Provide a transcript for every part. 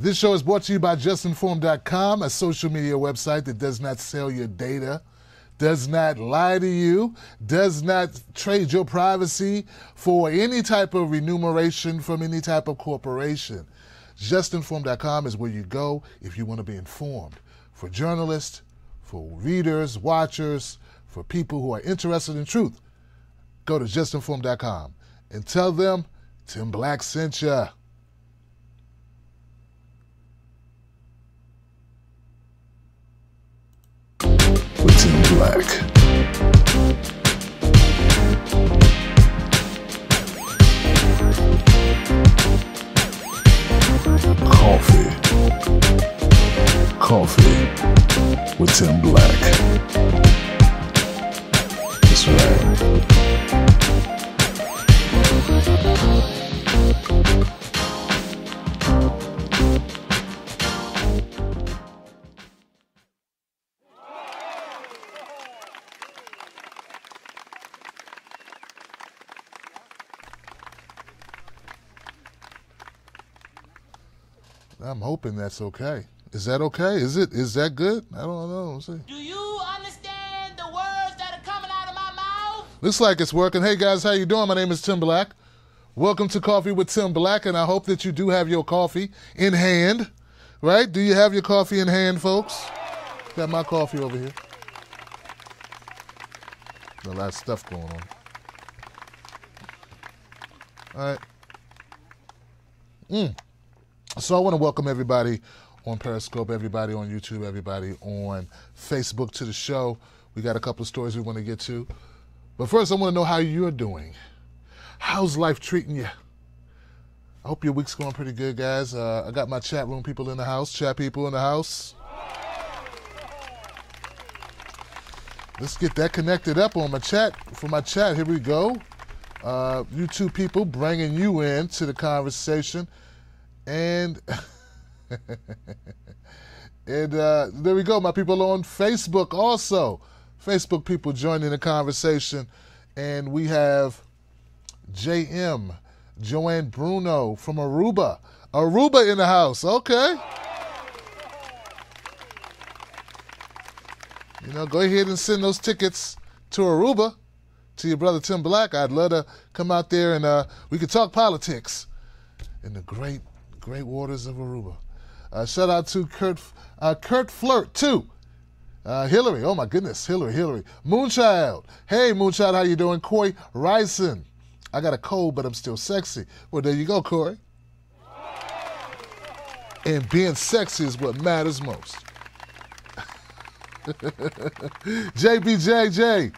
This show is brought to you by justinform.com, a social media website that does not sell your data, does not lie to you, does not trade your privacy for any type of remuneration from any type of corporation. Justinform.com is where you go if you want to be informed. For journalists, for readers, watchers, for people who are interested in truth, go to justinform.com and tell them Tim Black sent ya. With Tim Black. Coffee with Tim Black. That's right. I'm hoping that's okay. Is that okay? Is that good? I don't know. Let's see. Do you understand the words that are coming out of my mouth? Looks like it's working. Hey guys, how you doing? My name is Tim Black. Welcome to Coffee with Tim Black, and I hope that you do have your coffee in hand, right? Do you have your coffee in hand, folks? Got my coffee over here. There's a lot of stuff going on. All right. So I want to welcome everybody on Periscope, everybody on YouTube, everybody on Facebook to the show. We got a couple of stories we want to get to. But first, I want to know how you're doing. How's life treating you? I hope your week's going pretty good, guys. I got my chat room people in the house, chat people in the house. Let's get that connected up on my chat. For my chat, here we go. YouTube people bringing you in to the conversation. And there we go, my people on Facebook also. Facebook people joining the conversation. And we have JM, Joanne Bruno from Aruba. Aruba in the house, okay. You know, go ahead and send those tickets to Aruba, to your brother Tim Black. I'd love to come out there and we could talk politics in the great waters of Aruba. Shout out to Kurt Flirt too. Hillary, oh my goodness, Hillary. Moonchild, hey Moonchild, how you doing? Corey Ryson, I got a cold but I'm still sexy. Well, there you go, Corey. And being sexy is what matters most. JBJG,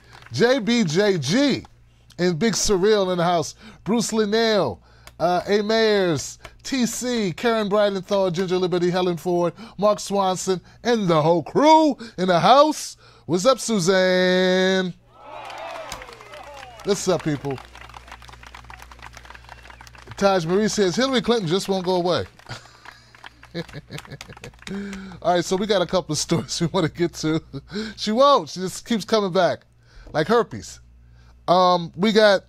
and Big Surreal in the house. Bruce Linnell, A. Mayers, TC, Karen Bridenthal, Ginger Liberty, Helen Ford, Mark Swanson, and the whole crew in the house. What's up, Suzanne? What's up, people? Taj Marie says, Hillary Clinton just won't go away. All right, so we got a couple of stories we want to get to. She won't. She just keeps coming back like herpes. We got,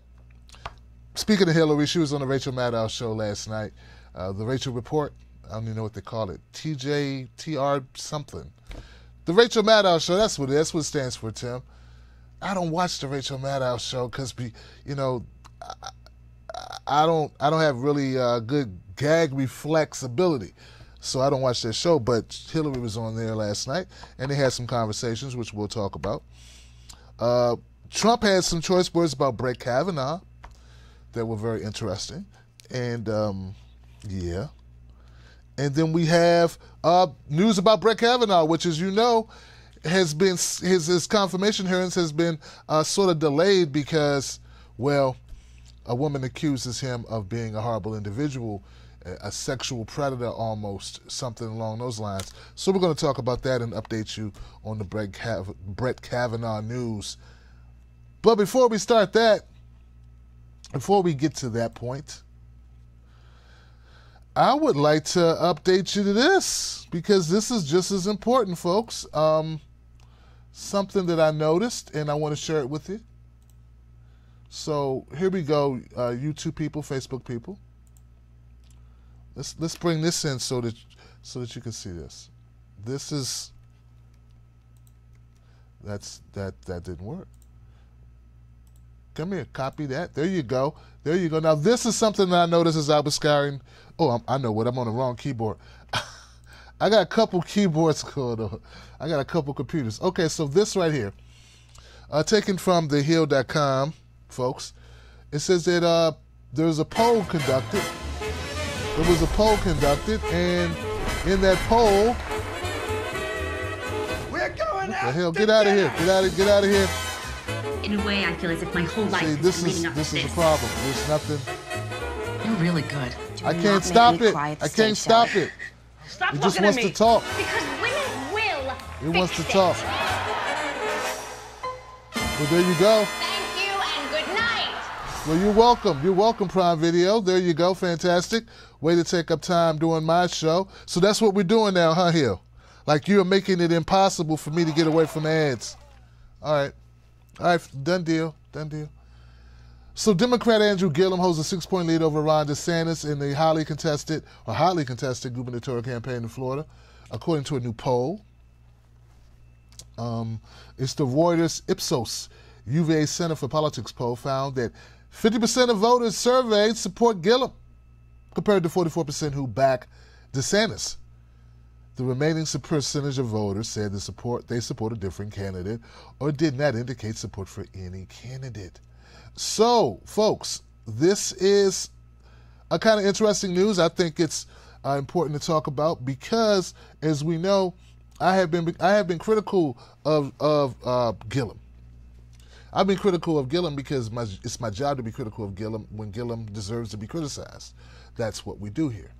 speaking of Hillary, she was on the Rachel Maddow show last night. The Rachel Report, I don't even know what they call it. TJTR something. The Rachel Maddow show, that's what it is. That's what it stands for, Tim. I don't watch the Rachel Maddow show because, you know, I don't have really good gag reflex ability. So I don't watch that show, but Hillary was on there last night, and they had some conversations, which we'll talk about. Trump had some choice words about Brett Kavanaugh that were very interesting. And, yeah. And then we have news about Brett Kavanaugh, which, as you know, has been, his confirmation hearings has been sort of delayed because, well, a woman accuses him of being a horrible individual, a sexual predator almost, something along those lines. So we're going to talk about that and update you on the Brett Kavanaugh news. But before we start that, before we get to that point, I would like to update you to this, because this is just as important, folks. Something that I noticed, and I want to share it with you. So here we go, YouTube people, Facebook people. let's bring this in so that you can see this. This is that didn't work. Come here, copy that. There you go. There you go. Now this is something that I noticed as I was scouring. Oh, I know what. I'm on the wrong keyboard. I got a couple keyboards going on. I got a couple computers. Okay, so this right here, taken from thehill.com, folks. It says that there was a poll conducted. There was a poll conducted, and in that poll, we're going out. the hell, get out of here! Get out of here! In a way, I feel as if my whole life See, is leading up to this is a problem. There's nothing. You're really good. I can't stop it. I can't stop it. Stop It just looking at wants me. to talk. Because women will. It wants to talk. Well, there you go. Thank you and good night. Well, you're welcome. You're welcome, Prime Video. There you go. Fantastic. Way to take up time doing my show. So that's what we're doing now, huh, Hill? Like you're making it impossible for me to get away from ads. All right. All right. Done deal. Done deal. So Democrat Andrew Gillum holds a 6-point lead over Ron DeSantis in the highly contested gubernatorial campaign in Florida, according to a new poll. It's the Reuters Ipsos UVA Center for Politics poll found that 50% of voters surveyed support Gillum, compared to 44% who back DeSantis. The remaining percentage of voters said they support a different candidate or did not indicate support for any candidate. So, folks, this is a kind of interesting news. I think it's important to talk about because, as we know, I have been critical of Gillum. I've been critical of Gillum because it's my job to be critical of Gillum when Gillum deserves to be criticized. That's what we do here.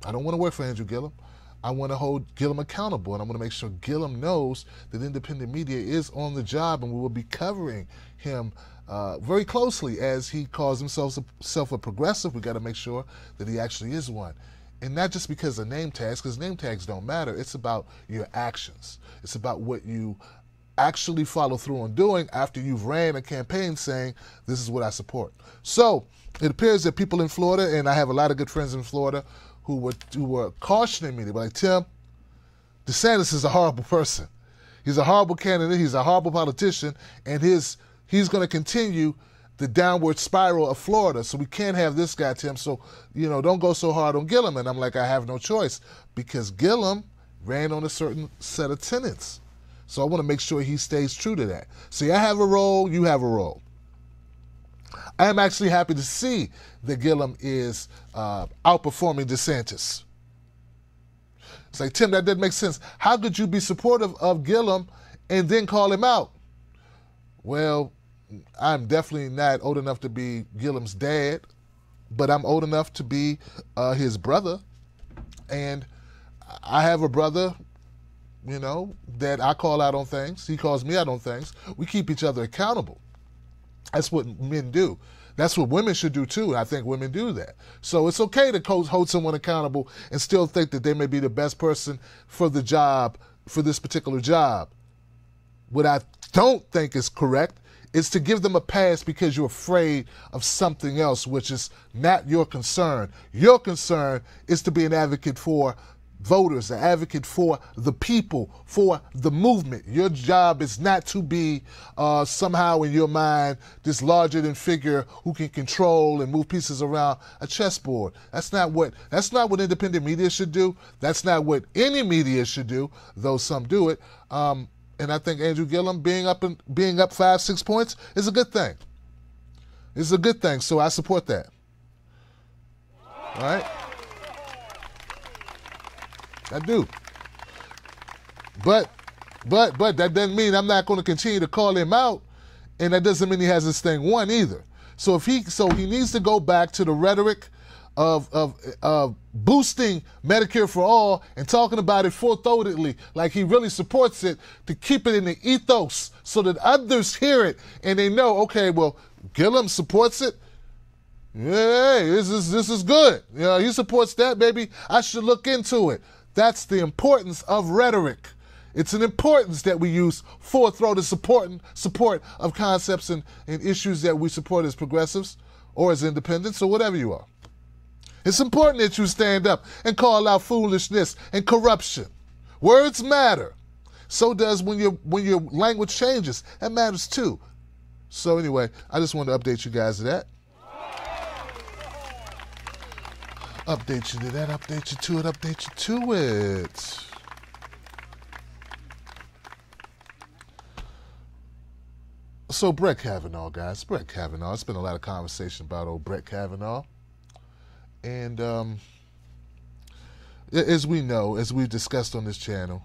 I don't want to work for Andrew Gillum. I want to hold Gillum accountable, and I want to make sure Gillum knows that independent media is on the job, and we will be covering him very closely as he calls himself a progressive. We got to make sure that he actually is one. And not just because of name tags, because name tags don't matter. It's about your actions. It's about what you actually follow through on doing after you've ran a campaign saying, this is what I support. So it appears that people in Florida, and I have a lot of good friends in Florida who were cautioning me. They were like, Tim, DeSantis is a horrible person. He's a horrible candidate. He's a horrible politician. And he's going to continue the downward spiral of Florida. So we can't have this guy, Tim. So, don't go so hard on Gillum. And I'm like, I have no choice because Gillum ran on a certain set of tenets. So I want to make sure he stays true to that. See, I have a role, you have a role. I am actually happy to see that Gillum is outperforming DeSantis. It's like, Tim, that doesn't make sense. How could you be supportive of Gillum and then call him out? Well, I'm definitely not old enough to be Gillum's dad, but I'm old enough to be his brother. And I have a brother, that I call out on things. He calls me out on things. We keep each other accountable. That's what men do. That's what women should do too. And I think women do that. So it's okay to hold someone accountable and still think that they may be the best person for the job, for this particular job. What I don't think is correct is to give them a pass because you're afraid of something else, which is not your concern. Your concern is to be an advocate for voters, an advocate for the people, for the movement. Your job is not to be somehow in your mind this larger than figure who can control and move pieces around a chessboard. That's not what independent media should do. That's not what any media should do, though some do it. And I think Andrew Gillum being up 5-6 points is a good thing. It's a good thing, so I support that. All right? I do. But that doesn't mean I'm not going to continue to call him out, and that doesn't mean he has this thing won either. So he needs to go back to the rhetoric of boosting Medicare for all and talking about it full-throatedly, like he really supports it, to keep it in the ethos so that others hear it and they know, okay, well, Gillum supports it. Hey, this is good. He supports that, baby. I should look into it. That's the importance of rhetoric. It's an importance that we use full-throated support of concepts and issues that we support as progressives or as independents or whatever you are. It's important that you stand up and call out foolishness and corruption. Words matter. So does when your language changes. That matters too. So anyway, I just wanted to update you guys to that. Update you to that, update you to it, update you to it. So Brett Kavanaugh, guys. Brett Kavanaugh. It's been a lot of conversation about old Brett Kavanaugh. And as we know, as we've discussed on this channel,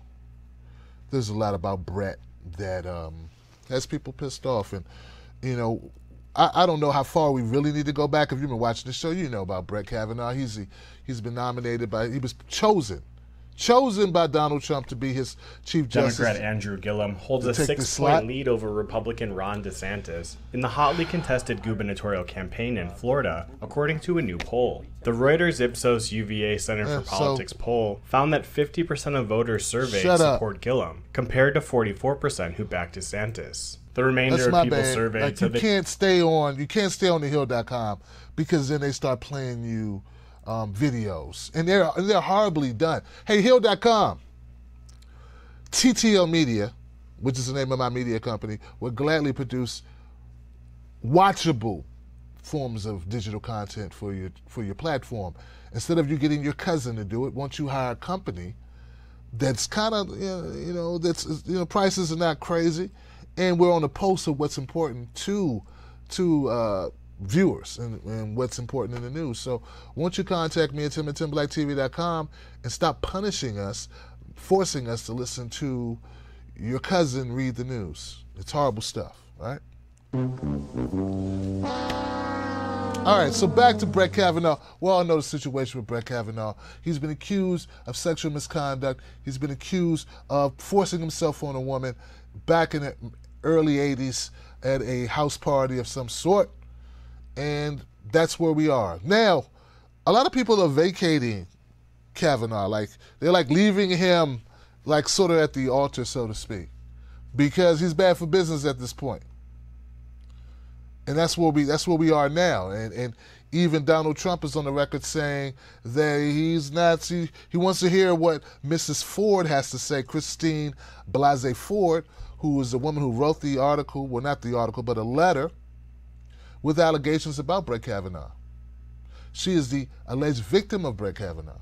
there's a lot about Brett that has people pissed off. And, you know, I don't know how far we really need to go back. If you've been watching the show, you know about Brett Kavanaugh. He's been nominated he was chosen by Donald Trump to be his Chief Justice. Democrat Andrew Gillum holds a 6-point lead over Republican Ron DeSantis in the hotly contested gubernatorial campaign in Florida, according to a new poll. The Reuters Ipsos UVA Center for Politics poll found that 50% of voters surveyed support Gillum, compared to 44% who backed DeSantis. The remainder of people surveyed like you can't stay on the Hill.com because then they start playing you videos, and they're horribly done. Hey, Hill.com, TTL Media, which is the name of my media company, would gladly produce watchable forms of digital content for your platform. Instead of you getting your cousin to do it, once you hire a company that's kind of prices are not crazy, and we're on the pulse of what's important to viewers and what's important in the news. So won't you contact me at tim@timberlakeTV.com and stop punishing us, forcing us to listen to your cousin read the news. It's horrible stuff, right? All right, so back to Brett Kavanaugh. We all know the situation with Brett Kavanaugh. He's been accused of sexual misconduct. He's been accused of forcing himself on a woman back in the early 80s at a house party of some sort. And that's where we are. Now, a lot of people are vacating Kavanaugh. Like, they're like leaving him like sort of at the altar, so to speak, because he's bad for business at this point. And that's where we are now. And even Donald Trump is on the record saying that he wants to hear what Mrs. Ford has to say, Christine Blasey Ford, who is the woman who wrote the article, well, not the article, but a letter with allegations about Brett Kavanaugh. She is the alleged victim of Brett Kavanaugh.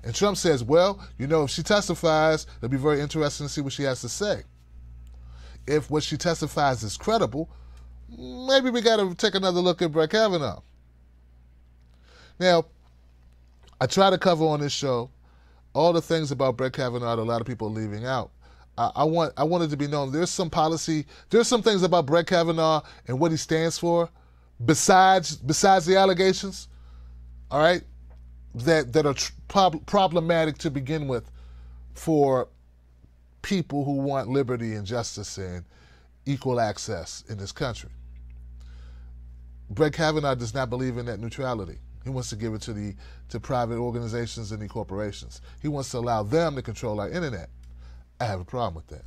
And Trump says, well, if she testifies, it'll be very interesting to see what she has to say. If what she testifies is credible, maybe we got to take another look at Brett Kavanaugh. Now, I try to cover on this show all the things about Brett Kavanaugh that a lot of people are leaving out. I want it to be known there's some things about Brett Kavanaugh and what he stands for, besides the allegations, all right, that are problematic to begin with for people who want liberty and justice and equal access in this country. Brett Kavanaugh does not believe in net neutrality. He wants to give it to private organizations and the corporations. He wants to allow them to control our internet. I have a problem with that.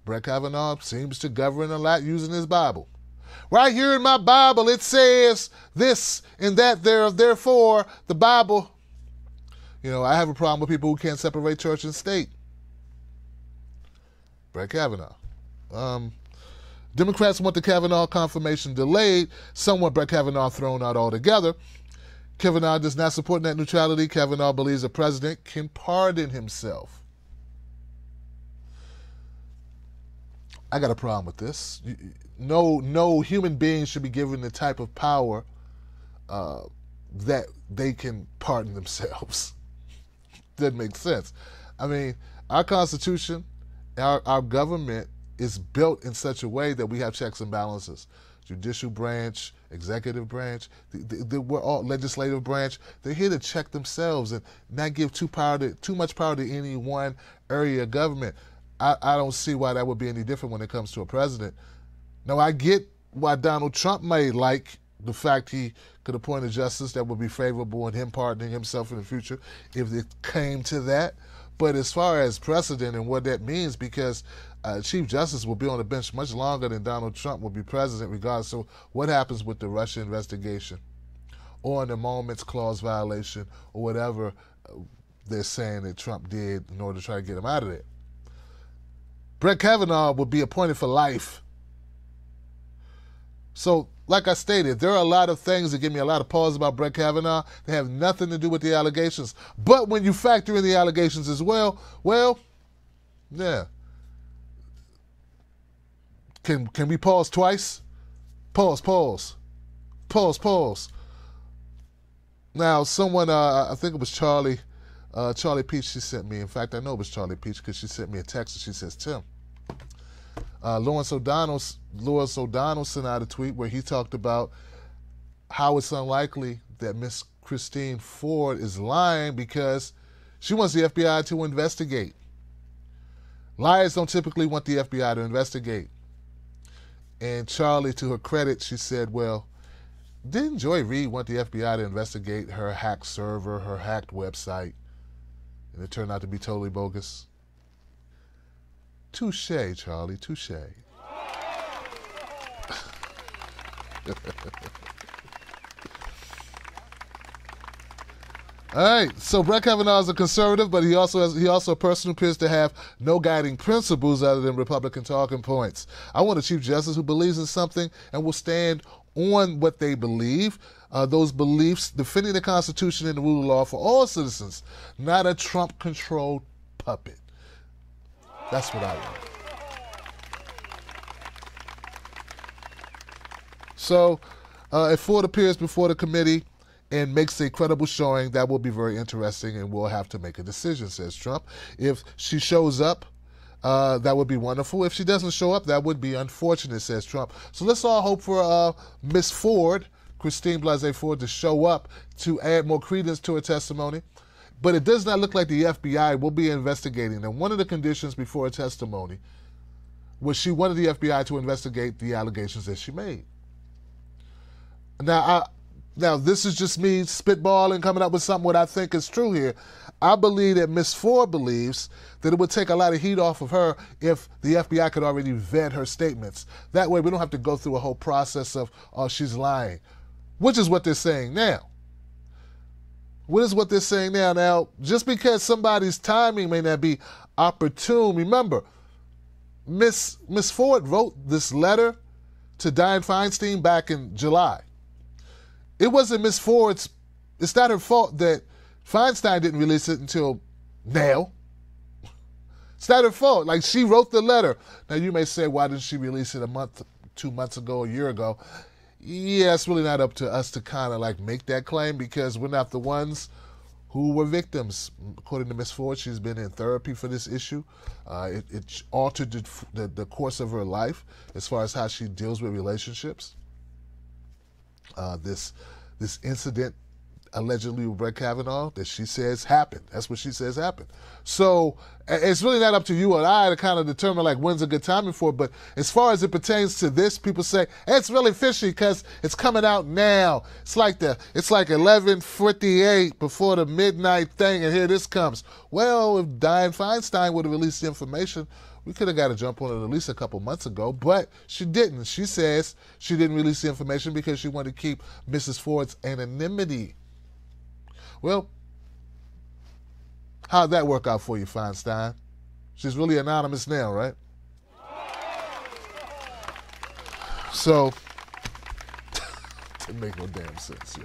Brett Kavanaugh seems to govern a lot using his Bible. Right here in my Bible, it says this and that, therefore, the Bible. I have a problem with people who can't separate church and state. Brett Kavanaugh. Democrats want the Kavanaugh confirmation delayed. Some want Brett Kavanaugh thrown out altogether. Kavanaugh does not support net neutrality. Kavanaugh believes a president can pardon himself. I got a problem with this. No human being should be given the type of power that they can pardon themselves. Doesn't make sense. I mean, our Constitution, our government is built in such a way that we have checks and balances. Judicial branch, executive branch, we're all legislative branch. They're here to check themselves and not give too much power to any one area of government. I don't see why that would be any different when it comes to a president. Now, I get why Donald Trump may like the fact he could appoint a justice that would be favorable in him pardoning himself in the future if it came to that. But as far as precedent and what that means, because Chief Justice will be on the bench much longer than Donald Trump will be president, regardless of what happens with the Russia investigation or an emoluments clause violation or whatever they're saying that Trump did in order to try to get him out of there. Brett Kavanaugh will be appointed for life. So, like I stated, there are a lot of things that give me a lot of pause about Brett Kavanaugh. They have nothing to do with the allegations. But when you factor in the allegations as well, yeah. Can we pause twice? Pause. Now, someone, I think it was Charlie Peach, she sent me. In fact, I know it was Charlie Peach because she sent me a text and she says, Tim, Lawrence O'Donnell sent out a tweet where he talked about how it's unlikely that Miss Christine Ford is lying because she wants the FBI to investigate. Liars don't typically want the FBI to investigate. And Charlie, to her credit, she said, well, didn't Joy Reid want the FBI to investigate her hacked server, her hacked website? And it turned out to be totally bogus. Touche, Charlie, touche. All right, so Brett Kavanaugh is a conservative, but he also a person who appears to have no guiding principles other than Republican talking points. I want a Chief Justice who believes in something and will stand on what they believe, those beliefs defending the Constitution and the rule of law for all citizens, not a Trump-controlled puppet. That's what I want. So, if Ford appears before the committee and makes a credible showing, that will be very interesting, and we'll have to make a decision, says Trump. If she shows up, that would be wonderful. If she doesn't show up, that would be unfortunate, says Trump. So let's all hope for Miss Ford, Christine Blasey Ford, to show up to add more credence to her testimony. But it does not look like the FBI will be investigating. And one of the conditions before her testimony was she wanted the FBI to investigate the allegations that she made. Now, this is just me spitballing, coming up with something what I think is true here. I believe that Miss Ford believes that it would take a lot of heat off of her if the FBI could already vet her statements. That way we don't have to go through a whole process of, oh, she's lying, which is what they're saying now. What is what they're saying now? Now, just because somebody's timing may not be opportune, remember, Miss Ford wrote this letter to Dianne Feinstein back in July. It wasn't Miss Ford's, it's not her fault that Feinstein didn't release it until now. It's not her fault. Like, she wrote the letter. Now, you may say, why didn't she release it a month, 2 months ago, a year ago? Yeah, it's really not up to us to kind of like make that claim because we're not the ones who were victims. According to Miss Ford, she's been in therapy for this issue. It altered the course of her life as far as how she deals with relationships. This incident allegedly with Brett Kavanaugh that she says happened. That's what she says happened. So it's really not up to you or I to kind of determine like when's a good timing for it. But as far as it pertains to this, people say it's really fishy because it's coming out now. It's like 11:58 before the midnight thing, and here this comes. Well, if Dianne Feinstein would have released the information, we could have got a jump on it at least a couple months ago, but she didn't. She says she didn't release the information because she wanted to keep Mrs. Ford's anonymity. Well, how'd that work out for you, Feinstein? She's really anonymous now, right? So, it didn't make no damn sense, yo.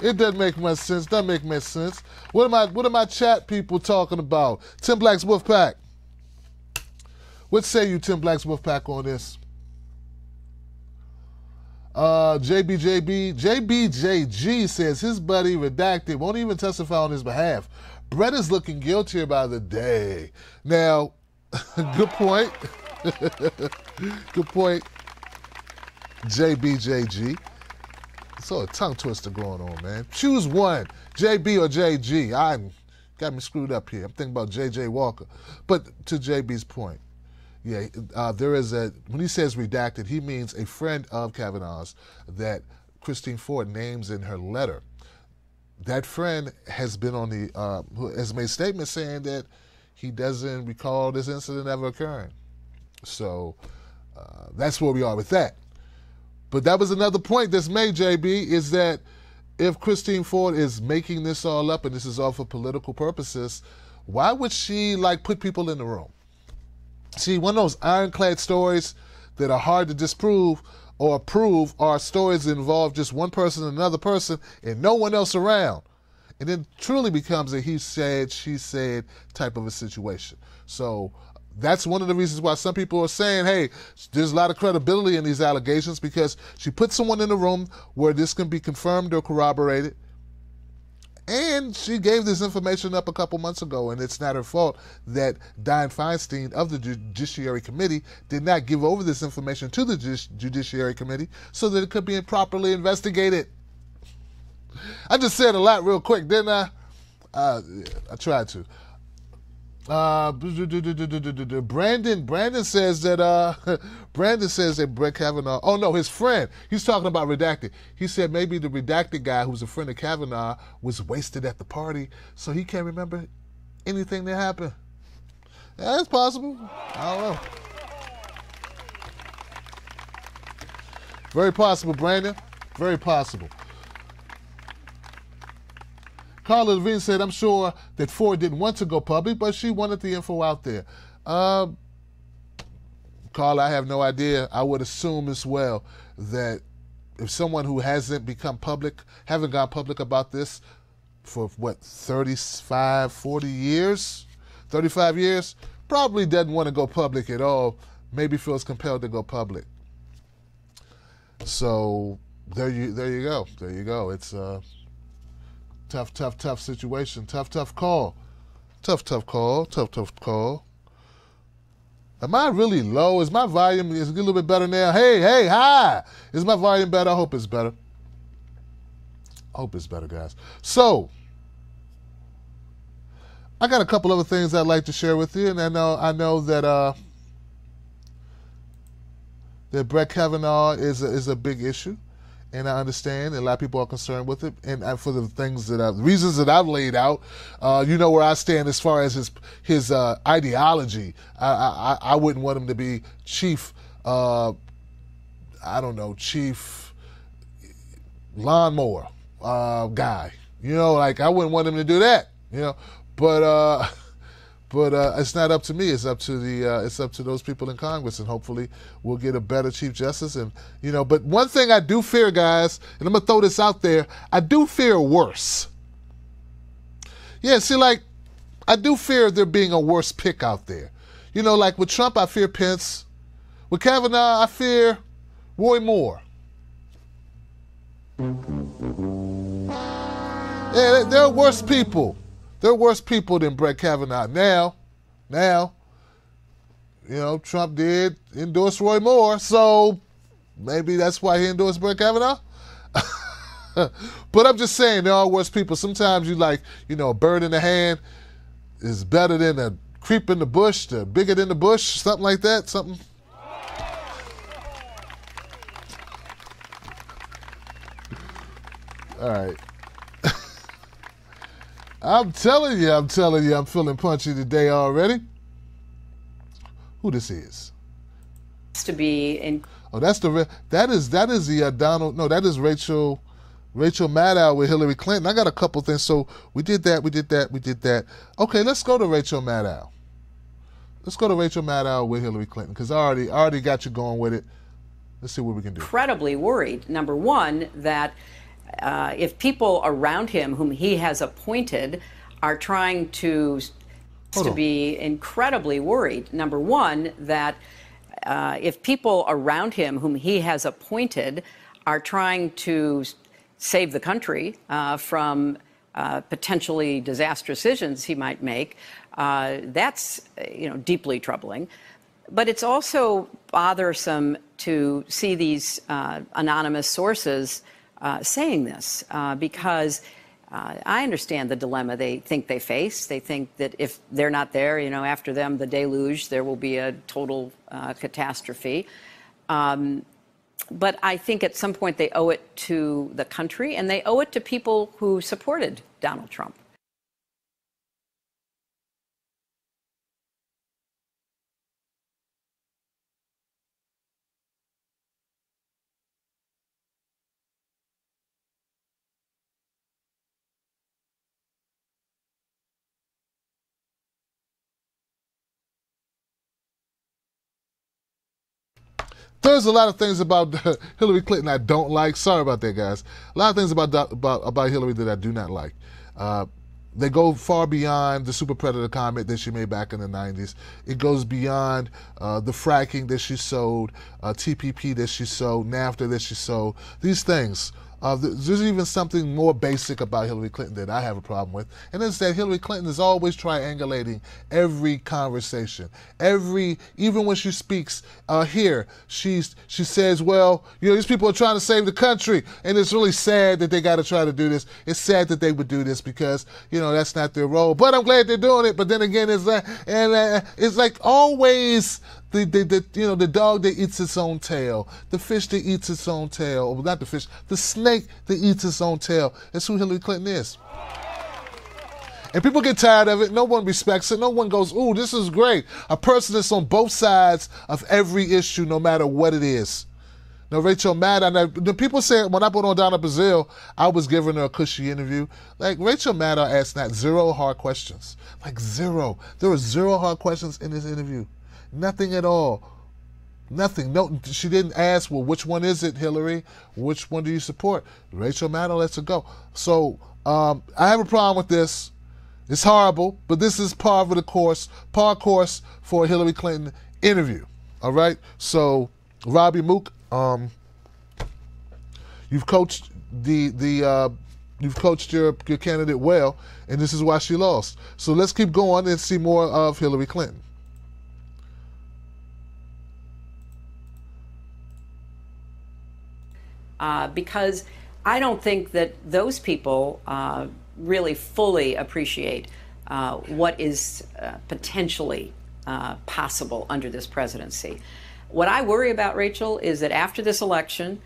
It doesn't make much sense. Doesn't make much sense. What are my chat people talking about? Tim Black's Wolfpack. What say you, Tim Black's Wolfpack, on this? JBJG says his buddy Redacted won't even testify on his behalf. Brett is looking guiltier by the day. Now, good point. Good point, JBJG. So a tongue twister going on, man. Choose one, JB or JG. Got me screwed up here. I'm thinking about JJ Walker. But to JB's point, yeah, there is when he says redacted, he means a friend of Kavanaugh's that Christine Ford names in her letter. That friend has been on has made statements saying that he doesn't recall this incident ever occurring. So that's where we are with that. But that was another point that's made, JB, is that if Christine Ford is making this all up and this is all for political purposes, why would she put people in the room? See, one of those ironclad stories that are hard to disprove or prove are stories that involve just one person and another person and no one else around. And it truly becomes a he said, she said type of a situation. So that's one of the reasons why some people are saying, hey, there's a lot of credibility in these allegations because she put someone in the room where this can be confirmed or corroborated. And she gave this information up a couple months ago, and it's not her fault that Dianne Feinstein of the Judiciary Committee did not give over this information to the Judiciary Committee so that it could be properly investigated. I just said a lot real quick, didn't I? I tried to. Brandon says that Brett Kavanaugh, oh no, his friend, he's talking about Redacted. He said maybe the Redacted guy who's a friend of Kavanaugh was wasted at the party, so he can't remember anything that happened. Yeah, that's possible. I don't know. Very possible, Brandon. Very possible. Carla Levine said, I'm sure that Ford didn't want to go public, but she wanted the info out there. Carla, I have no idea. I would assume as well that if someone who hasn't become public, haven't gone public about this for, 35, 40 years, 35 years, probably doesn't want to go public at all, maybe feels compelled to go public. So there you go. There you go. It's tough situation. Tough call. Tough call. Am I really low? Is my volume is a little bit better now? Hey, hi. Is my volume better? I hope it's better. I hope it's better, guys. So, I got a couple other things I'd like to share with you, and I know that that Brett Kavanaugh is a big issue. And I understand, and a lot of people are concerned with it. And for the reasons that I've laid out, you know where I stand as far as his ideology. I wouldn't want him to be chief, chief lawnmower guy. You know, I wouldn't want him to do that. You know, but it's not up to me. It's up to those people in Congress, and hopefully we'll get a better Chief Justice. And but one thing I do fear, guys, and I'm gonna throw this out there, I do fear worse. Yeah, see, I do fear there being a worse pick out there. With Trump, I fear Pence. With Kavanaugh, I fear Roy Moore. Yeah, there are worse people. There are worse people than Brett Kavanaugh. Now, Trump did endorse Roy Moore, so maybe that's why he endorsed Brett Kavanaugh. But I'm just saying, there are worse people. Sometimes a bird in the hand is better than a creep in the bush, the bigger than the bush, something like that, something. All right. I'm telling you, I'm feeling punchy today already. Who this is? To be in. Oh, that is the Donald. No, that is Rachel Maddow with Hillary Clinton. I got a couple things. So we did that. Okay, let's go to Rachel Maddow. Let's go to Rachel Maddow with Hillary Clinton because I already got you going with it. Let's see what we can do. Incredibly worried. Number one, that. If people around him whom he has appointed are trying to be incredibly worried. Number one, that if people around him whom he has appointed are trying to save the country from potentially disastrous decisions he might make, that's deeply troubling. But it's also bothersome to see these anonymous sources saying this because I understand the dilemma they think they face. They think that if they're not there, after them, the deluge, there will be a total catastrophe. But I think at some point they owe it to the country and they owe it to people who supported Donald Trump. There's a lot of things about Hillary Clinton I don't like. Sorry about that, guys. A lot of things about Hillary that I do not like. They go far beyond the super predator comment that she made back in the 90s. It goes beyond the fracking that she sold, TPP that she sold, NAFTA that she sold. These things. There's even something more basic about Hillary Clinton that I have a problem with, and it's that Hillary Clinton is always triangulating every conversation. Even when she speaks here, she says, well, these people are trying to save the country, and it's really sad that they got to try to do this. It's sad that they would do this because, that's not their role. But I'm glad they're doing it. But then again, it's like always the dog that eats its own tail, the fish that eats its own tail, or not the fish, the snake that eats its own tail. That's who Hillary Clinton is. And people get tired of it. No one respects it. No one goes, ooh, this is great. A person that's on both sides of every issue, no matter what it is. Now, Rachel Maddow, the people say when I put on Donna Brazile, I was giving her a cushy interview. Like, Rachel Maddow asked not zero hard questions. Like, zero. There were zero hard questions in this interview. Nothing at all. Nothing. No, she didn't ask, well, which one is it, Hillary? Which one do you support? Rachel Maddow lets it go. So I have a problem with this. It's horrible, but this is par course for a Hillary Clinton interview. All right? So, Robbie Mook, you've coached you've coached your candidate well, and this is why she lost. So let's keep going and see more of Hillary Clinton. Because I don't think that those people really fully appreciate what is potentially possible under this presidency. What I worry about, Rachel, is that after this election,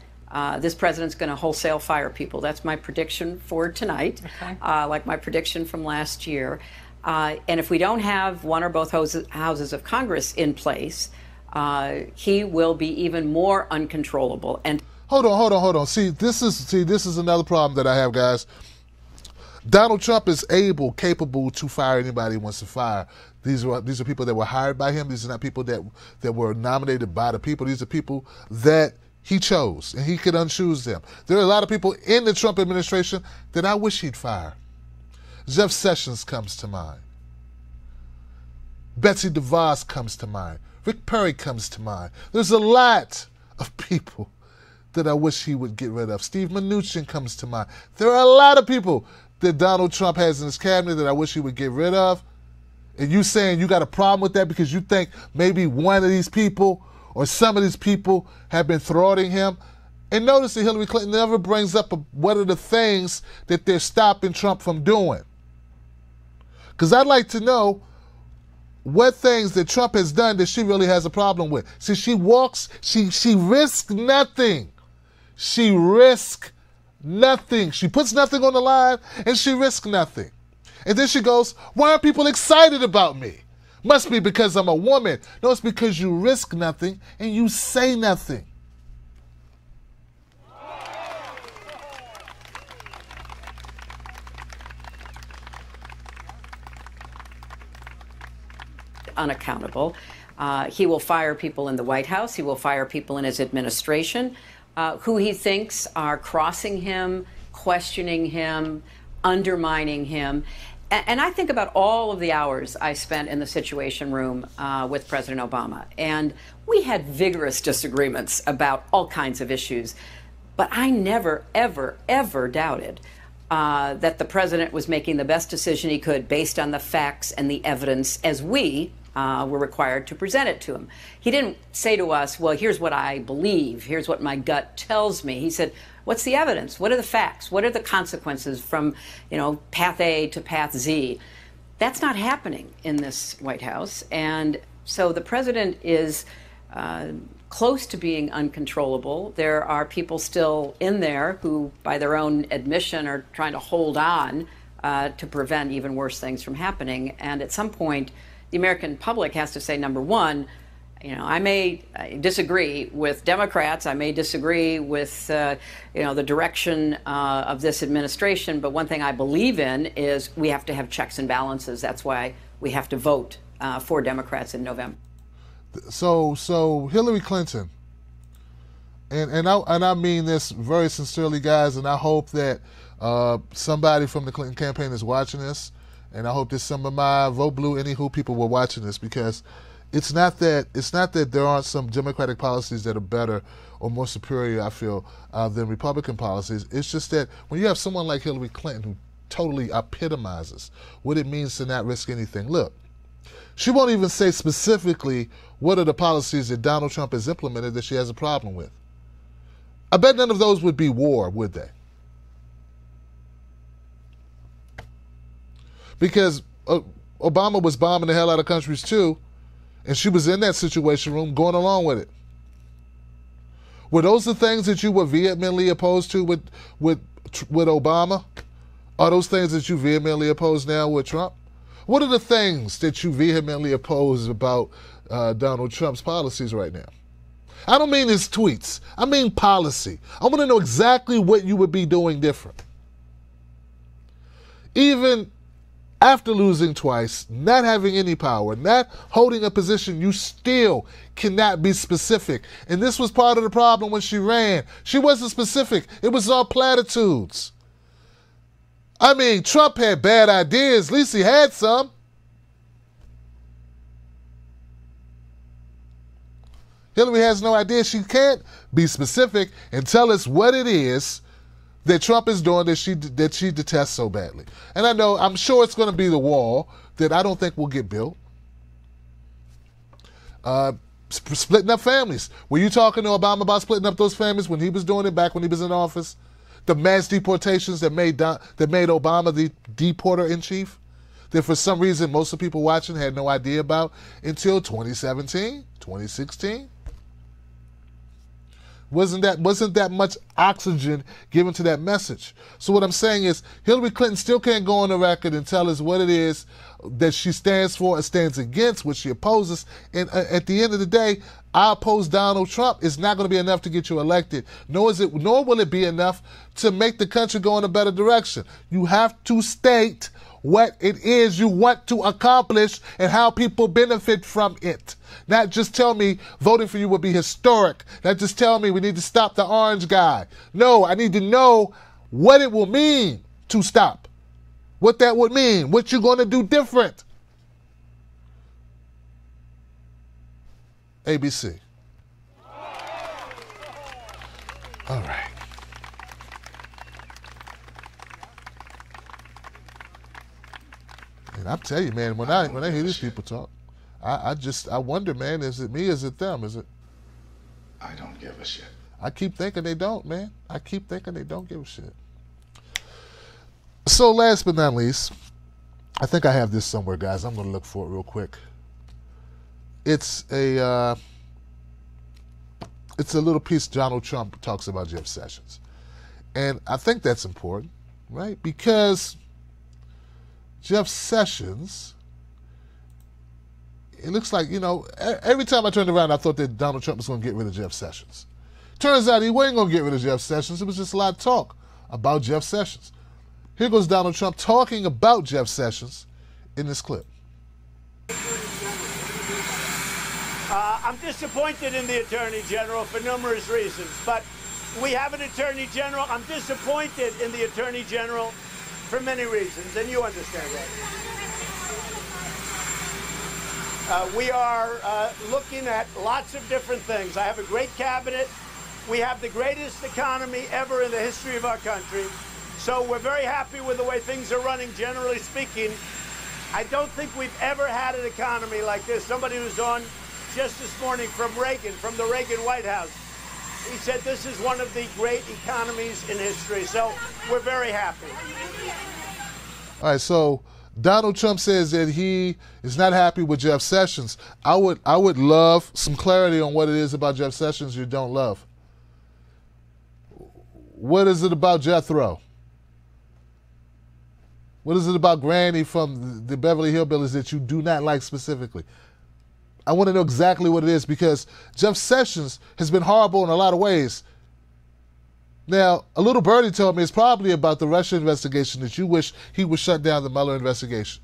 this president's going to wholesale fire people. That's my prediction for tonight, like my prediction from last year. And if we don't have one or both houses of Congress in place, he will be even more uncontrollable. And Hold on. See, this is another problem that I have, guys. Donald Trump is capable to fire anybody he wants to fire. These are people that were hired by him. These are not people that were nominated by the people. These are people that he chose, and he could unchoose them. There are a lot of people in the Trump administration that I wish he'd fire. Jeff Sessions comes to mind. Betsy DeVos comes to mind. Rick Perry comes to mind. There's a lot of people that I wish he would get rid of. Steve Mnuchin comes to mind. There are a lot of people that Donald Trump has in his cabinet that I wish he would get rid of. And you saying you got a problem with that because you think maybe one of these people or some of these people have been thwarting him. And notice that Hillary Clinton never brings up what are the things that they're stopping Trump from doing. Because I'd like to know what things that Trump has done that she really has a problem with. See, she risks nothing. She risks nothing. She puts nothing on the line, and she risks nothing. And then she goes, why aren't people excited about me? Must be because I'm a woman. No, it's because you risk nothing and you say nothing. Unaccountable. He will fire people in the White House. He will fire people in his administration who he thinks are crossing him, questioning him, undermining him. And I think about all of the hours I spent in the Situation Room with President Obama. And we had vigorous disagreements about all kinds of issues. But I never, ever, ever doubted that the president was making the best decision he could based on the facts and the evidence as we were required to present it to him. He didn't say to us, well, here's what I believe, here's what my gut tells me. He said, what's the evidence? What are the facts? What are the consequences from, path A to path Z? That's not happening in this White House. And so the president is close to being uncontrollable. There are people still in there who, by their own admission, are trying to hold on to prevent even worse things from happening. And at some point, the American public has to say, number one, I may disagree with Democrats. I may disagree with, the direction of this administration. But one thing I believe in is we have to have checks and balances. That's why we have to vote for Democrats in November. So Hillary Clinton and I mean this very sincerely, guys, and I hope that somebody from the Clinton campaign is watching this, and I hope that some of my Vote Blue Anywho people were watching this, because it's not that there aren't some Democratic policies that are better or more superior, I feel, than Republican policies. It's just that when you have someone like Hillary Clinton who totally epitomizes what it means to not risk anything. Look, she won't even say specifically what are the policies that Donald Trump has implemented that she has a problem with. I bet none of those would be war, would they? Because Obama was bombing the hell out of countries too, and she was in that Situation Room going along with it. Were those the things that you were vehemently opposed to with Obama? Are those things that you vehemently oppose now with Trump? What are the things that you vehemently oppose about Donald Trump's policies right now? I don't mean his tweets. I mean policy. I want to know exactly what you would be doing different. Even after losing twice, not having any power, not holding a position, you still cannot be specific. And this was part of the problem when she ran. She wasn't specific. It was all platitudes. I mean, Trump had bad ideas. At least he had some. Hillary has no idea. She can't be specific and tell us what it is that Trump is doing that she detests so badly. And I'm sure it's going to be the wall that I don't think will get built. Splitting up families. Were you talking to Obama about splitting up those families when he was doing it back when he was in office? The mass deportations that made Obama the deporter-in-chief, that for some reason most of the people watching had no idea about until 2017, 2016. Wasn't that much oxygen given to that message? So what I'm saying is Hillary Clinton still can't go on the record and tell us what it is that she stands for and stands against, what she opposes. And at the end of the day, I oppose Donald Trump. It's not going to be enough to get you elected, nor will it be enough to make the country go in a better direction. You have to state what it is you want to accomplish and how people benefit from it. Not just tell me voting for you will be historic. Not just tell me we need to stop the orange guy. No, I need to know what it will mean to stop. What that would mean. What you're going to do different. ABC. All right. And I'm telling you, man, when I hear these people talk, I wonder, man, is it me, is it them, is it? I don't give a shit. I keep thinking they don't, man. I keep thinking they don't give a shit. So last but not least, I think I have this somewhere, guys. I'm going to look for it real quick. It's a little piece Donald Trump talks about Jeff Sessions. And I think that's important, right? Because Jeff Sessions, it looks like, every time I turned around, I thought that Donald Trump was going to get rid of Jeff Sessions. Turns out he wasn't going to get rid of Jeff Sessions. It was just a lot of talk about Jeff Sessions. Here goes Donald Trump talking about Jeff Sessions in this clip. I'm disappointed in the Attorney General for numerous reasons, but we have an Attorney General. I'm disappointed in the Attorney General for many reasons, and you understand that. We are looking at lots of different things. I have a great cabinet. We have the greatest economy ever in the history of our country. So we're very happy with the way things are running, generally speaking. I don't think we've ever had an economy like this. Somebody who's on just this morning from Reagan, from the Reagan White House, he said this is one of the great economies in history. So we're very happy. All right, so Donald Trump says that he is not happy with Jeff Sessions. I would love some clarity on what it is about Jeff Sessions you don't love. What is it about Jethro? What is it about Granny from the Beverly Hillbillies that you do not like specifically? I want to know exactly what it is, because Jeff Sessions has been horrible in a lot of ways. Now, a little birdie told me it's probably about the Russia investigation that you wish he would shut down the Mueller investigation.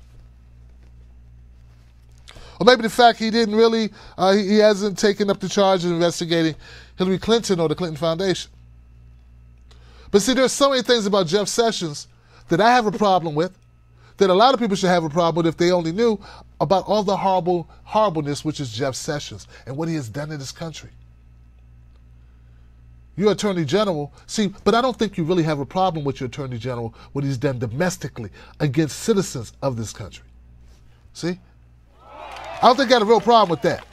Or maybe the fact he didn't really, he hasn't taken up the charge of investigating Hillary Clinton or the Clinton Foundation. But see, there's so many things about Jeff Sessions that I have a problem with, that a lot of people should have a problem with if they only knew about all the horribleness which is Jeff Sessions and what he has done in this country. Your Attorney General, see, but I don't think you really have a problem with your Attorney General, what he's done domestically against citizens of this country. See? I don't think you got a real problem with that.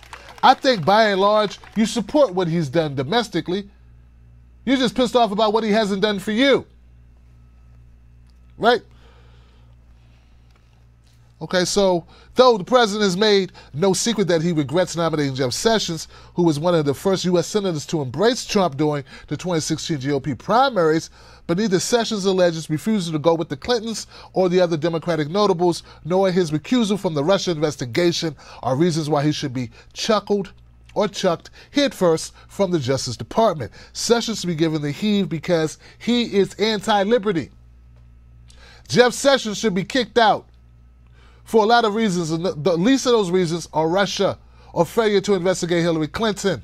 I think by and large, you support what he's done domestically. You're just pissed off about what he hasn't done for you. Right? Okay, so though the president has made no secret that he regrets nominating Jeff Sessions, who was one of the first U.S. senators to embrace Trump during the 2016 GOP primaries, but neither Sessions alleges refusal to go with the Clintons or the other Democratic notables, nor his recusal from the Russia investigation are reasons why he should be chucked headfirst from the Justice Department. Sessions should be given the heave because he is anti-liberty. Jeff Sessions should be kicked out for a lot of reasons, and the least of those reasons are Russia or failure to investigate Hillary Clinton.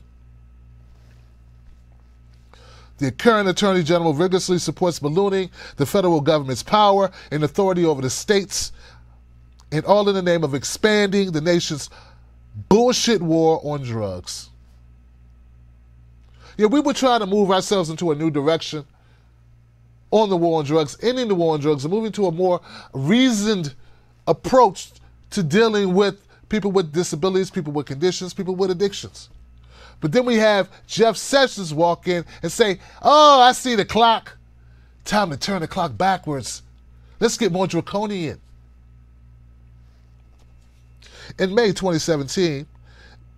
The current Attorney General vigorously supports ballooning the federal government's power and authority over the states, and all in the name of expanding the nation's bullshit war on drugs. Yeah, we were trying to move ourselves into a new direction on the war on drugs, ending the war on drugs, and moving to a more reasoned approach to dealing with people with disabilities, people with conditions, people with addictions. But then we have Jeff Sessions walk in and say, oh, I see the clock. Time to turn the clock backwards. Let's get more draconian. In May 2017,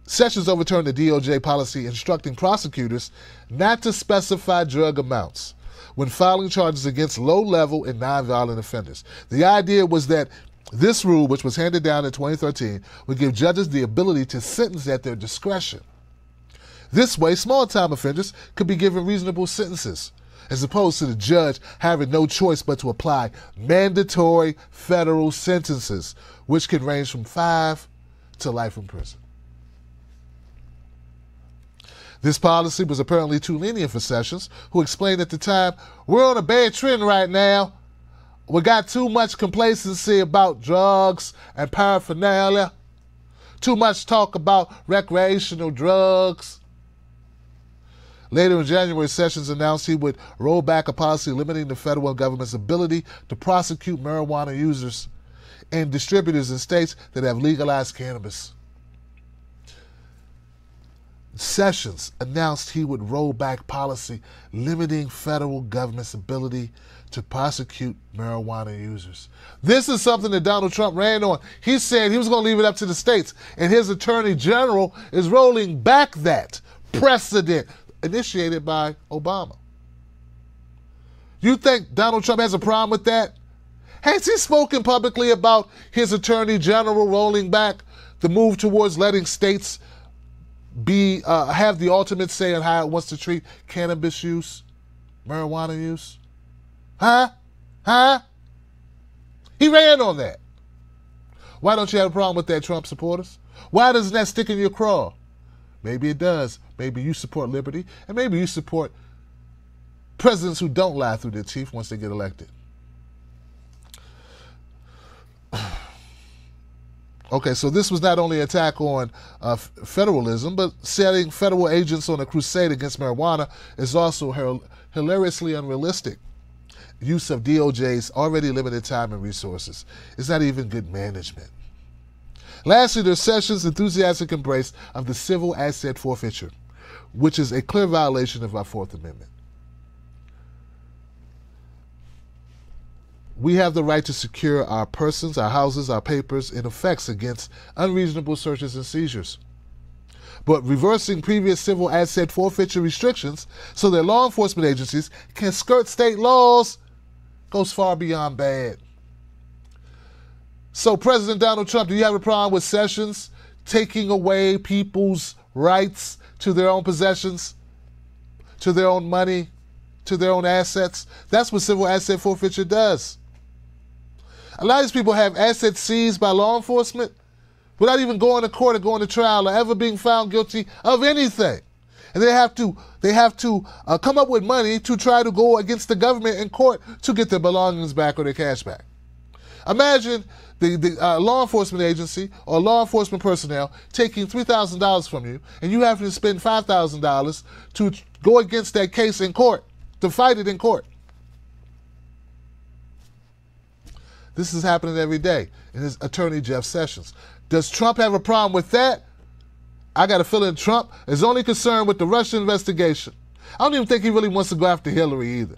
Sessions overturned the DOJ policy instructing prosecutors not to specify drug amounts when filing charges against low-level and nonviolent offenders. The idea was that this rule, which was handed down in 2013, would give judges the ability to sentence at their discretion. This way, small-time offenders could be given reasonable sentences, as opposed to the judge having no choice but to apply mandatory federal sentences, which can range from 5 to life in prison. This policy was apparently too lenient for Sessions, who explained at the time, we're on a bad trend right now. We got too much complacency about drugs and paraphernalia. Too much talk about recreational drugs. Later in January, Sessions announced he would roll back a policy limiting the federal government's ability to prosecute marijuana users and distributors in states that have legalized cannabis. Sessions announced he would roll back policy limiting federal government's ability to prosecute marijuana users. This is something that Donald Trump ran on. He said he was going to leave it up to the states, and his Attorney General is rolling back that precedent initiated by Obama. You think Donald Trump has a problem with that? Has he spoken publicly about his Attorney General rolling back the move towards letting states have the ultimate say on how it wants to treat cannabis use, marijuana use? Huh? He ran on that. Why don't you have a problem with that, Trump supporters? Why doesn't that stick in your craw? Maybe it does. Maybe you support liberty, and maybe you support presidents who don't lie through their teeth once they get elected. Okay, so this was not only an attack on federalism, but setting federal agents on a crusade against marijuana is also hilariously unrealistic use of DOJ's already limited time and resources. It's not even good management. Lastly, there's Sessions' enthusiastic embrace of the civil asset forfeiture, which is a clear violation of our Fourth Amendment. We have the right to secure our persons, our houses, our papers, and effects against unreasonable searches and seizures. But reversing previous civil asset forfeiture restrictions so that law enforcement agencies can skirt state laws goes far beyond bad. So, President Donald Trump, do you have a problem with Sessions taking away people's rights to their own possessions, to their own money, to their own assets? That's what civil asset forfeiture does. A lot of these people have assets seized by law enforcement, without even going to court or going to trial or ever being found guilty of anything. And they have to come up with money to try to go against the government in court to get their belongings back or their cash back. Imagine the law enforcement agency or law enforcement personnel taking $3,000 from you, and you have to spend $5,000 to go against that case in court, to fight it in court. This is happening every day in his attorney, Jeff Sessions. Does Trump have a problem with that? I got a feeling Trump is only concerned with the Russia investigation. I don't even think he really wants to go after Hillary either.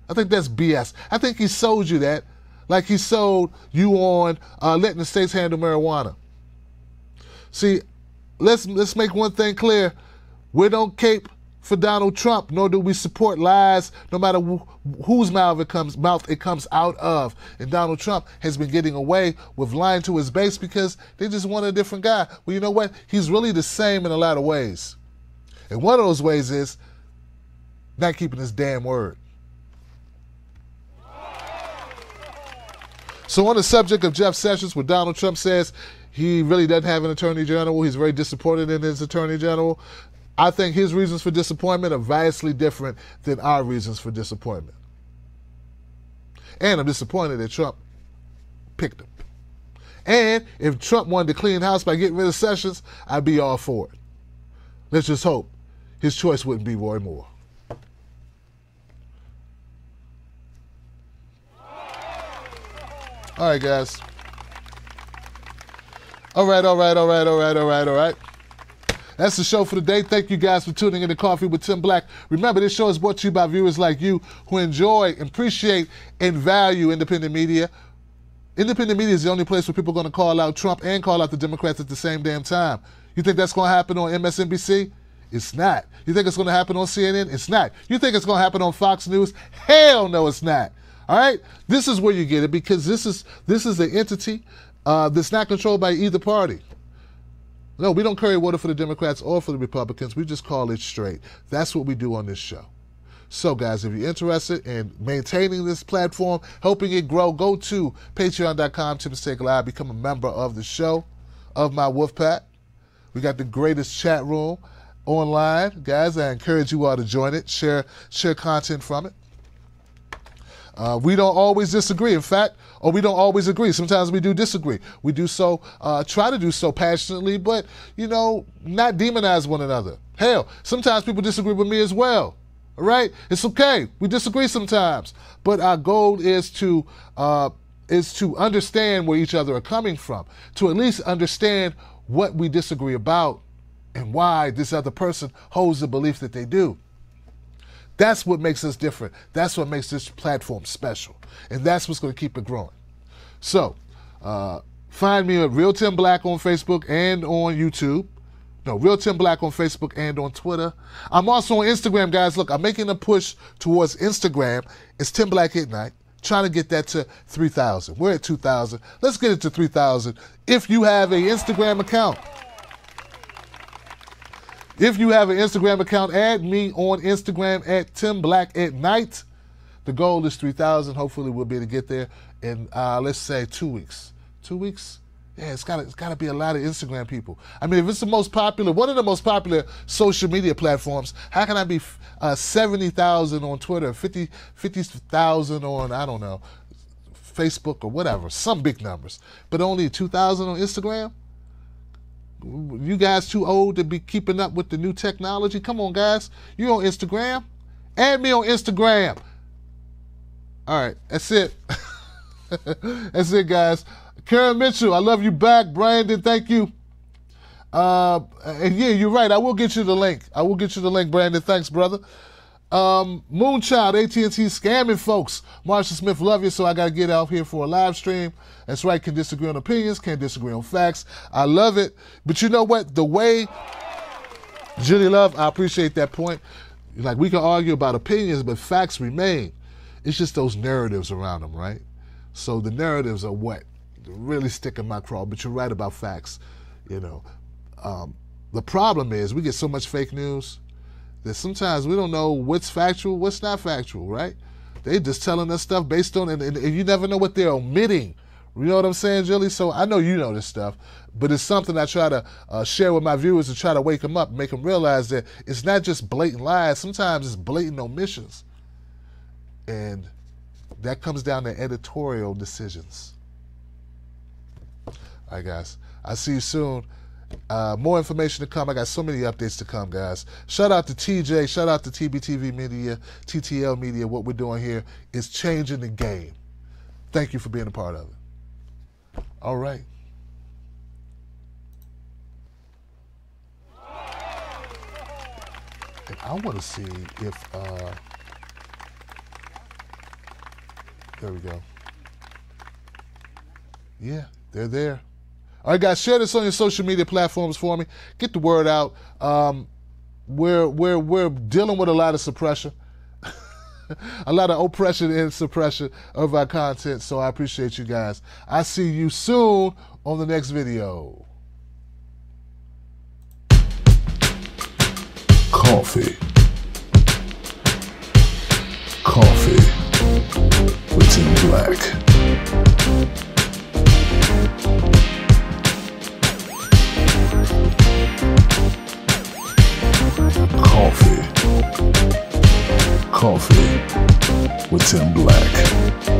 I think that's BS. I think he sold you that like he sold you on letting the states handle marijuana. See, let's make one thing clear. We don't cape for Donald Trump, nor do we support lies, no matter whose mouth it comes out of. And Donald Trump has been getting away with lying to his base because they just want a different guy. Well, you know what? He's really the same in a lot of ways. And one of those ways is not keeping his damn word. So on the subject of Jeff Sessions, where Donald Trump says he really doesn't have an attorney general, he's very disappointed in his attorney general, I think his reasons for disappointment are vastly different than our reasons for disappointment. And I'm disappointed that Trump picked him. And if Trump wanted to clean house by getting rid of Sessions, I'd be all for it. Let's just hope his choice wouldn't be Roy Moore. All right, guys. All right. That's the show for today. Thank you guys for tuning in to Coffee with Tim Black. Remember, this show is brought to you by viewers like you who enjoy, appreciate, and value independent media. Independent media is the only place where people are going to call out Trump and call out the Democrats at the same damn time. You think that's going to happen on MSNBC? It's not. You think it's going to happen on CNN? It's not. You think it's going to happen on Fox News? Hell no, it's not. All right? This is where you get it because this is the entity that's not controlled by either party. No, we don't carry water for the Democrats or for the Republicans. We just call it straight. That's what we do on this show. So, guys, if you're interested in maintaining this platform, helping it grow, go to patreon.com/TimTheStakeLive, become a member of the show, of my wolf pack. We got the greatest chat room online. Guys, I encourage you all to join it, share content from it. We don't always disagree. In fact, or we don't always agree. Sometimes we do disagree. We do so, try to do so passionately, but, not demonize one another. Hell, sometimes people disagree with me as well. All right? It's okay. We disagree sometimes. But our goal is to understand where each other are coming from, to at least understand what we disagree about and why this other person holds the belief that they do. That's what makes us different. That's what makes this platform special. And that's what's going to keep it growing. So, find me at Real Tim Black on Facebook and on YouTube. No, Real Tim Black on Facebook and on Twitter. I'm also on Instagram, guys. Look, I'm making a push towards Instagram. It's Tim Black Hit Night. Trying to get that to 3,000. We're at 2,000. Let's get it to 3,000 if you have an Instagram account. If you have an Instagram account, add me on Instagram at Tim Black at Night. The goal is 3,000. Hopefully we'll be able to get there in, let's say, 2 weeks. 2 weeks? Yeah, it's got to be a lot of Instagram people. I mean, if it's the most popular, one of the most popular social media platforms, how can I be 70,000 on Twitter, 50,000 on, I don't know, Facebook or whatever, some big numbers, but only 2,000 on Instagram? You guys too old to be keeping up with the new technology? Come on, guys. You on Instagram? Add me on Instagram. All right, that's it. That's it, guys. Karen Mitchell, I love you back. Brandon, thank you. And yeah, you're right. I will get you the link. Brandon. Thanks, brother. Moonchild, AT&T scamming folks. Marshall Smith, love you, so I got to get out here for a live stream. That's right, can disagree on opinions, can't disagree on facts. I love it. But you know what? The way, Julie Love, I appreciate that point. Like, we can argue about opinions, but facts remain. It's just those narratives around them, right? So the narratives are what really stick in my craw, but you're right about facts. The problem is we get so much fake news that sometimes we don't know what's factual, what's not factual, right? They're just telling us stuff based on, and you never know what they're omitting, You know what I'm saying, Jilly? So I know you know this stuff, but it's something I try to share with my viewers to try to wake them up, make them realize that it's not just blatant lies. Sometimes it's blatant omissions. And that comes down to editorial decisions. All right, guys. I'll see you soon. More information to come. I got so many updates to come, guys. Shout out to TJ. Shout out to TBTV Media, TTL Media. What we're doing here is changing the game. Thank you for being a part of it. All right. And I want to see if, there we go. Yeah, they're there. All right, guys, share this on your social media platforms for me. Get the word out. We're dealing with a lot of suppression. A lot of oppression and suppression of our content, so I appreciate you guys. I'll see you soon on the next video. Coffee. Coffee with Tim Black. Coffee with Tim Black.